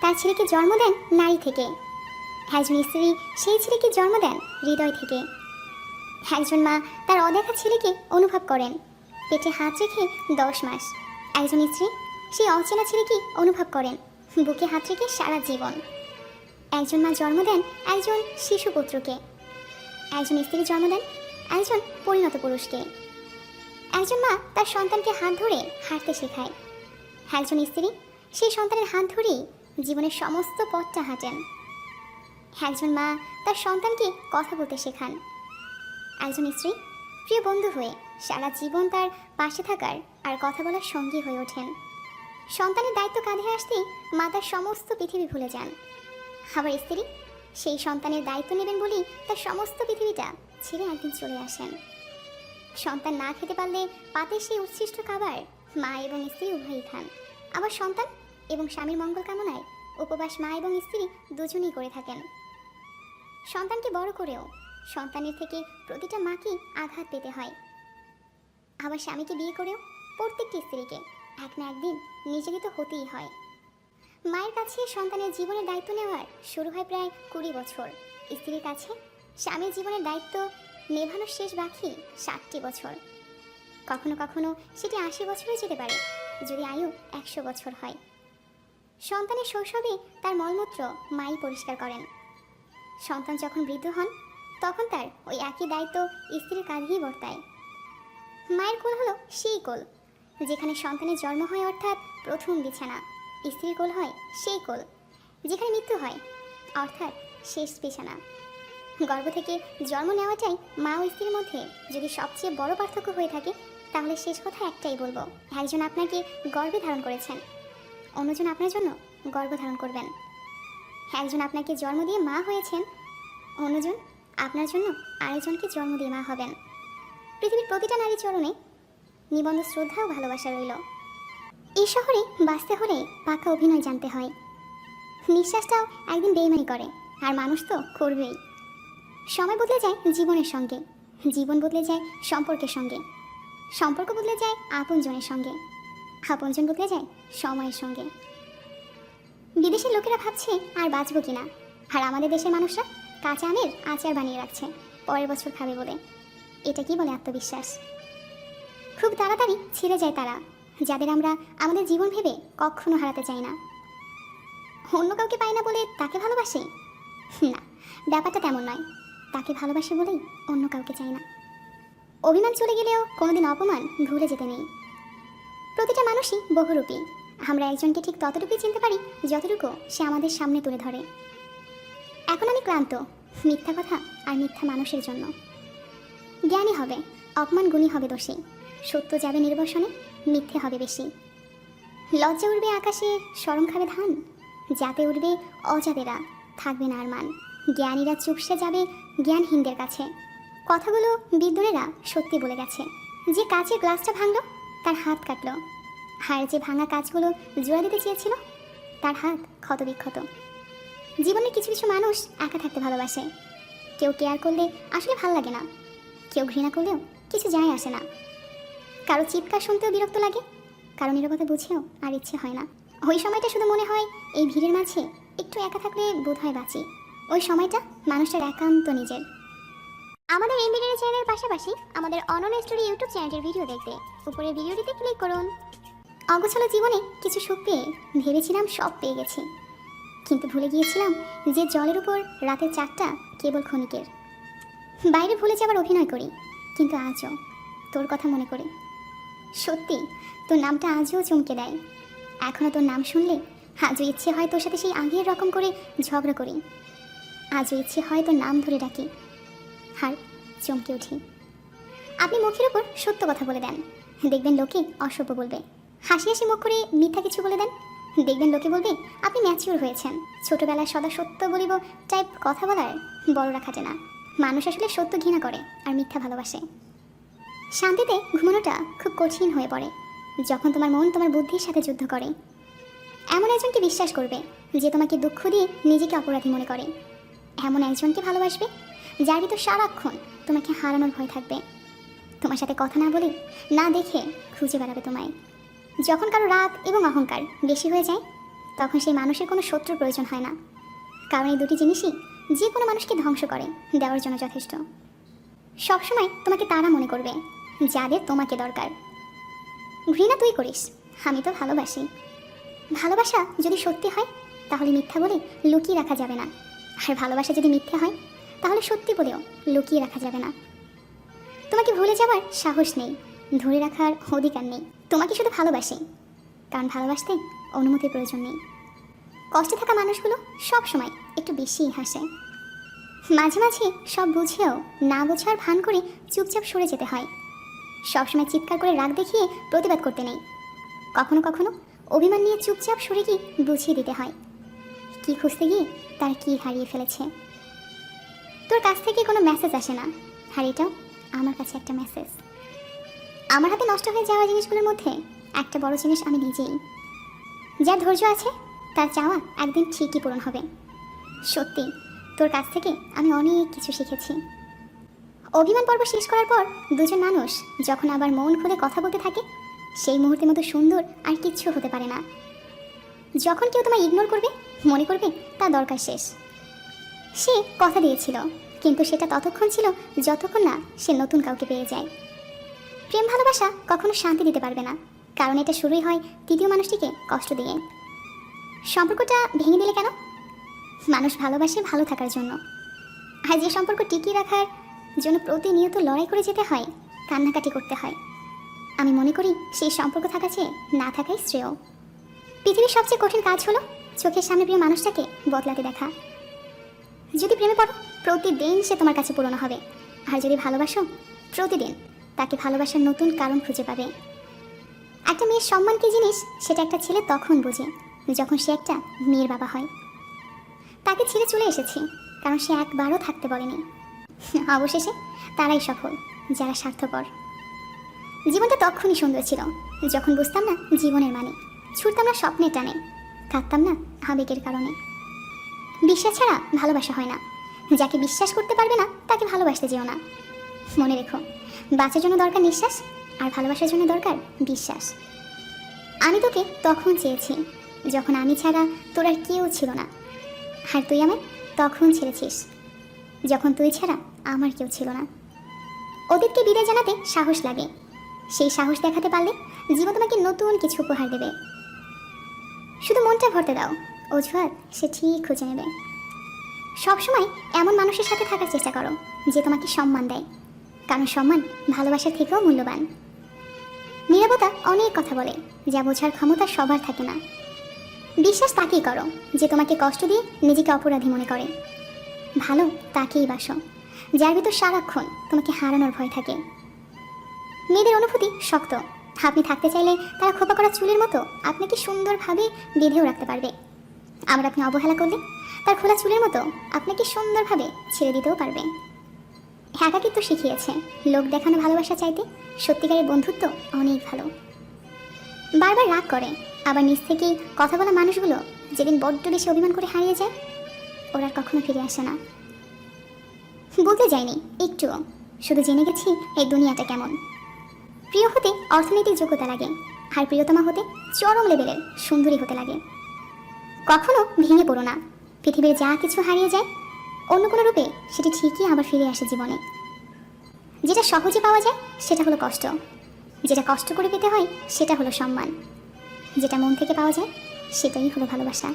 তার ছেলেকে জন্ম দেন নারী থেকে, একজন স্ত্রী সেই ছেলেকে জন্ম দেন হৃদয় থেকে। একজন মা তার অদেখা ছেলেকে অনুভব করেন পেটে হাত রেখে 10 মাস। একজন স্ত্রী সেই অচেনা ছেলেকে অনুভব করেন বুকে হাত রেখে সারা জীবন। একজন মা জন্ম দেন একজন শিশু পুত্রকে, একজন স্ত্রী জন্ম দেন একজন পরিণত পুরুষকে। একজন মা তার সন্তানকে হাত ধরে হাঁটতে শেখায়, একজন স্ত্রী সেই সন্তানের হাত ধরেই জীবনের সমস্ত পথটা হাঁটেন। একজন মা তার সন্তানকে কথা বলতে শেখান, একজন স্ত্রী প্রিয় বন্ধু হয়ে সারা জীবন তার পাশে থাকার আর কথা বলার সঙ্গী হয়ে ওঠেন। সন্তানের দায়িত্ব কাঁধে আসতেই মা তার সমস্ত পৃথিবী ভুলে যান। আবার স্ত্রী সেই সন্তানের দায়িত্ব নেবেন বলেই তার সমস্ত পৃথিবীটা ছেড়ে একদিন চলে আসেন। সন্তান না খেতে পারলে পাতে সেই উচ্ছিষ্ট খাবার মা এবং স্ত্রী উভয়ই খান। আবার সন্তান এবং স্বামীর মঙ্গল কামনায় উপবাস মা এবং স্ত্রী দুজনেই করে থাকেন। সন্তানকে বড় করেও সন্তানের থেকে প্রতিটা মাকেই আঘাত পেতে হয়। আবার স্বামীকে বিয়ে করেও প্রত্যেকটি স্ত্রীকে এক না একদিন নিজেকে তো হতেই হয়। মায়ের কাছে সন্তানের জীবনের দায়িত্ব নেওয়ার শুরু হয় প্রায় 20 বছর। স্ত্রীর কাছে স্বামীর জীবনের দায়িত্ব নেভানোর শেষ বাকি 60টি বছর। কখনো কখনো সেটি 80 বছরও যেতে পারে যদি আয়ু 100 বছর হয়। সন্তানের শৈশবে তার মলমূত্র মাই পরিষ্কার করেন। সন্তান যখন বৃদ্ধ হন তখন তার ওই একই দায়িত্ব স্ত্রীর কাঁধেই বর্তায়। মায়ের কোল হলো সেই কোল যেখানে সন্তানের জন্ম হয়, অর্থাৎ প্রথম বিছানা। স্ত্রীর কোল হয় সেই কোল যেখানে মৃত্যু হয়, অর্থাৎ শেষ বিছানা। গর্ভ থেকে জন্ম নেওয়াটাই মা ও স্ত্রীর মধ্যে যদি সবচেয়ে বড় পার্থক্য হয়ে থাকে, তাহলে শেষ কথা একটাই বলবো, একজন আপনাকে গর্ভে ধারণ করেছেন, অন্যজন আপনার জন্য গর্ভ ধারণ করবেন। একজন আপনাকে জন্ম দিয়ে মা হয়েছেন, অন্যজন আপনার জন্য আরেকজনকে জন্ম দিয়ে মা হবেন। পৃথিবীর প্রতিটা নারী চরণে নিবন্ধ শ্রদ্ধা ও ভালোবাসা রইল। এই শহরে বাঁচতে হলে পাকা অভিনয় জানতে হয়। নিঃশ্বাসটাও একদিন বেইমানি করে, আর মানুষ তো করবেই। সময় বদলে যায় জীবনের সঙ্গে, জীবন বদলে যায় সম্পর্কের সঙ্গে, সম্পর্ক বদলে যায় আপনজনের সঙ্গে, আপনজন বদলে যায় সময়ের সঙ্গে। বিদেশের লোকেরা ভাবছে আর বাঁচবো কিনা, আর আমাদের দেশের মানুষরা কাঁচা আমের আচার বানিয়ে রাখছে পরের বছর খাবে বলে। এটা কি বলে আত্মবিশ্বাস? খুব তাড়াতাড়ি ছেড়ে যায় তারা যাদের আমরা আমাদের জীবন ভেবে কখনো হারাতে চাই না। অন্য কাউকে পাই না বলে তাকে ভালোবাসি না, ব্যাপারটা তেমন নয়। তাকে ভালোবাসি বলেই অন্য কাউকে চাই না। অভিমান চলে গেলেও কোনোদিন অপমান ভুলে যেতে নেই। প্রতিটা মানুষই বহুরূপী। আমরা একজনকে ঠিক ততটুকুই চিনতে পারি যতটুকু সে আমাদের সামনে তুলে ধরে। এখন আমি ক্লান্ত মিথ্যা কথা আর মিথ্যা মানুষের জন্য। জ্ঞানী হবে অপমান, গুণী হবে দোষী, সত্য যাবে নির্বাসনে, মিথ্যে হবে বেশি। লজ্জা উঠবে আকাশে, শরম খাবে ধান, যাতে উঠবে অজাতেরা, থাকবে না আর মান। জ্ঞানীরা চুপসে যাবে জ্ঞানহীনদের কাছে। কথাগুলো বিদ্যুরেরা সত্যি বলে গেছে। যে কাচের গ্লাসটা ভাঙলো তার হাত কাটলো, আর যে ভাঙা কাজগুলো জোড়া দিতে চেয়েছিল তার হাত ক্ষতবিক্ষত। জীবনের কিছু কিছু মানুষ একা থাকতে ভালোবাসে। কেউ কেয়ার করলে আসলে ভাল লাগে না, কেউ ঘৃণা করলেও কিছু যায় আসে না। কারো চিৎকার শুনতেও বিরক্ত লাগে, কারো নীরবতা বুঝেও আর ইচ্ছে হয় না। ওই সময়টা শুধু মনে হয় এই ভিড়ের মাঝে একটু একা থাকলে বোধ হয় বাঁচি। ওই সময়টা মানুষের একান্ত নিজের। আমাদের এই ভিডিও চ্যানেলের পাশাপাশি আমাদের অনন্য স্টোরি ইউটিউব চ্যানেলের ভিডিও দেখতে উপরের ভিডিওটিতে ক্লিক করুন। অগোছালো জীবনে কিছু সুখ পেয়ে ভেবেছিলাম সব পেয়ে গেছি, কিন্তু ভুলে গিয়েছিলাম যে জলের উপর রাতের চাঁদটা কেবল ক্ষণিকের। বাইরে ভুলে যাবার অভিনয় করি, কিন্তু আজও তোর কথা মনে করি। সত্যি তোর নামটা আজও চমকে দেয়। এখনও তোর নাম শুনলে আজও ইচ্ছে হয় তোর সাথে সেই আগের রকম করে ঝগড়া করি। আজও ইচ্ছে হয় তোর নাম ধরে ডাকি, আর চমকে উঠি। আপনি মুখের উপর সত্য কথা বলে দেন, দেখবেন লোকে অসভ্য বলবে। হাসি হাসি মুখ করে মিথ্যা কিছু বলে দেন, দেখবেন লোকে বলবে আপনি ম্যাচিওর হয়েছেন। ছোটবেলায় সদা সত্য বলিব টাইপ কথা বলার বড়রা খাটে না। মানুষ আসলে সত্য ঘৃণা করে আর মিথ্যা ভালোবাসে। শান্তিতে ঘুমানোটা খুব কঠিন হয়ে পড়ে যখন তোমার মন তোমার বুদ্ধির সাথে যুদ্ধ করে। এমন একজনকে বিশ্বাস করবে যে তোমাকে দুঃখ দিয়ে নিজেকে অপরাধী মনে করে। এমন একজনকে ভালোবাসবে যার ভিতর সারাক্ষণ তোমাকে হারানোর ভয় থাকবে। তোমার সাথে কথা না বলে, না দেখে খুঁজে বেড়াবে তোমায়। যখন কারো রাগ এবং অহংকার বেশি হয়ে যায়, তখন সেই মানুষের কোনো শত্রুর প্রয়োজন হয় না, কারণ এই দুটি জিনিসই যে কোনো মানুষকে ধ্বংস করে দেওয়ার জন্য যথেষ্ট। সবসময় তোমাকে তারা মনে করবে যাদের তোমাকে দরকার। ঘৃণা তুই করিস, আমি তো ভালোবাসি। ভালোবাসা যদি সত্যি হয় তাহলে মিথ্যা বলে লুকিয়ে রাখা যাবে না, আর ভালোবাসা যদি মিথ্যা হয় তাহলে সত্যি বলেও লুকিয়ে রাখা যাবে না। তোমাকে ভুলে যাওয়ার সাহস নেই, ধরে রাখার অধিকার নেই। তোমাকে শুধু ভালোবাসি, কারণ ভালোবাসতে অনুমতির প্রয়োজন নেই। কষ্টে থাকা মানুষগুলো সব সময় একটু বেশিই হাসে। মাঝে মাঝে সব বুঝেও না বোঝার ভান করে চুপচাপ সরে যেতে হয়। সবসময় চিৎকার করে রাগ দেখিয়ে প্রতিবাদ করতে নেই। কখনো কখনো অভিমান নিয়ে চুপচাপ সরে গিয়ে বুঝিয়ে দিতে হয় কি খুঁজতে গিয়ে তারা কি হারিয়ে ফেলেছে। তোর কাছ থেকে কোনো মেসেজ আসে না, আর এটাও আমার কাছে একটা মেসেজ। আমার হাতে নষ্ট হয়ে যাওয়া জিনিসগুলোর মধ্যে একটা বড় জিনিস আমি নিজেই। যার ধৈর্য আছে তার চাওয়া একদিন ঠিকই পূরণ হবে। সত্যি তোর কাছ থেকে আমি অনেক কিছু শিখেছি। অভিমান পর্ব শেষ করার পর দুজন মানুষ যখন আবার মন খুলে কথা বলতে থাকে, সেই মুহূর্তের মতো সুন্দর আর কিচ্ছু হতে পারে না। যখন কেউ তোমায় ইগনোর করবে, মনে করবে তার দরকার শেষ। সে কথা দিয়েছিল, কিন্তু সেটা ততক্ষণ ছিল যতক্ষণ না সে নতুন কাউকে পেয়ে যায়। প্রেম ভালোবাসা কখনো শান্তি দিতে পারবে না, কারণ এটা শুরুই হয় তৃতীয় মানুষটিকে কষ্ট দিয়ে। সম্পর্কটা ভেঙে দিলে কেন? মানুষ ভালোবাসে ভালো থাকার জন্য, আর যে সম্পর্ক টিকিয়ে রাখার জন্য প্রতিনিয়ত লড়াই করে যেতে হয়, কান্নাকাটি করতে হয়, আমি মনে করি সেই সম্পর্ক থাকা চেয়ে না থাকাই শ্রেয়। পৃথিবীর সবচেয়ে কঠিন কাজ হলো চোখের সামনে প্রিয় মানুষটাকে বদলাতে দেখা। যদি প্রেমে পড়ো, প্রতিদিন সে তোমার কাছে পুরনো হবে, আর যদি ভালোবাসো, প্রতিদিন তাকে ভালোবাসার নতুন কারণ খুঁজে পাবে। একটা মেয়ের সম্মান কি জিনিস সেটা একটা ছেলে তখন বোঝে যখন সে একটা মেয়ের বাবা হয়। তাকে ছেড়ে চলে এসেছি কারণ সে একবারও থাকতে বলেনি। অবশেষে তারাই সফল যারা স্বার্থপর। জীবনটা তখনই সুন্দর ছিল যখন বুঝতাম না জীবনের মানে, ছুটতাম না স্বপ্নের টানে, কাঁদতাম না আবেগের কারণে। বিশ্বাস ছাড়া ভালোবাসা হয় না। যাকে বিশ্বাস করতে পারবে না তাকে ভালোবাসতে যেও না। মনে রেখো, বাঁচার জন্য দরকার নিঃশ্বাস, আর ভালোবাসার জন্য দরকার বিশ্বাস। আমি তোকে তখন চেয়েছি যখন আমি ছাড়া তোর আর কেউ ছিল না, আর তুই আমায় তখন ছেড়েছিস যখন তুই ছাড়া আমার কেউ ছিল না। অতীতকে বিদায় জানাতে সাহস লাগে, সেই সাহস দেখাতে পারলে জীবন তোমাকে নতুন কিছু উপহার দেবে। শুধু মনটা ভরতে দাও, অজুহাত সে ঠিক খুঁজে নেবে। সবসময় এমন মানুষের সাথে থাকার চেষ্টা করো যে তোমাকে সম্মান দেয়, কারণ সম্মান ভালোবাসার থেকেও মূল্যবান। নীরবতা অনেক কথা বলে, যা বোঝার ক্ষমতা সবার থাকে না। বিশ্বাস তাকেই করো যে তোমাকে কষ্ট দিয়ে নিজেকে অপরাধী মনে করে। ভালো তাকেই বাসো যার ভিতর সারাক্ষণ তোমাকে হারানোর ভয় থাকে। মেয়েদের অনুভূতি শক্ত, আপনি থাকতে চাইলে তারা খোপা করা চুলের মতো আপনাকে সুন্দরভাবে বেঁধেও রাখতে পারবে। আবার আপনি অবহেলা করলে তার খোলা চুলের মতো আপনাকে সুন্দরভাবে ছেড়ে দিতেও পারবে। একাকিত্ব শিখিয়েছে লোক দেখানো ভালোবাসা চাইতে সত্যিকারের বন্ধুত্ব অনেক ভালো। বারবার রাগ করে, আবার নিজ থেকেই কথা বলা মানুষগুলো যেদিন বড্ড বেশি অভিমান করে হারিয়ে যায়, ওরা আর কখনো ফিরে আসে না। বলতে যায়নি একটুও, শুধু জেনে গেছি এই দুনিয়াটা কেমন। প্রিয় হতে অর্থনৈতিক যোগ্যতা লাগে, আর প্রিয়তমা হতে চরম লেভেলের সুন্দরী হতে লাগে। কখনো ভেঙে পড়ো না। পৃথিবীর যা কিছু হারিয়ে যায় অন্য কোনো রূপে সেটি ঠিকই আবার ফিরে আসে জীবনে। যেটা সহজে পাওয়া যায় সেটা হলো কষ্ট, যেটা কষ্ট করে পেতে হয় সেটা হলো সম্মান, যেটা মন থেকে পাওয়া যায় সেটাই হলো ভালোবাসা।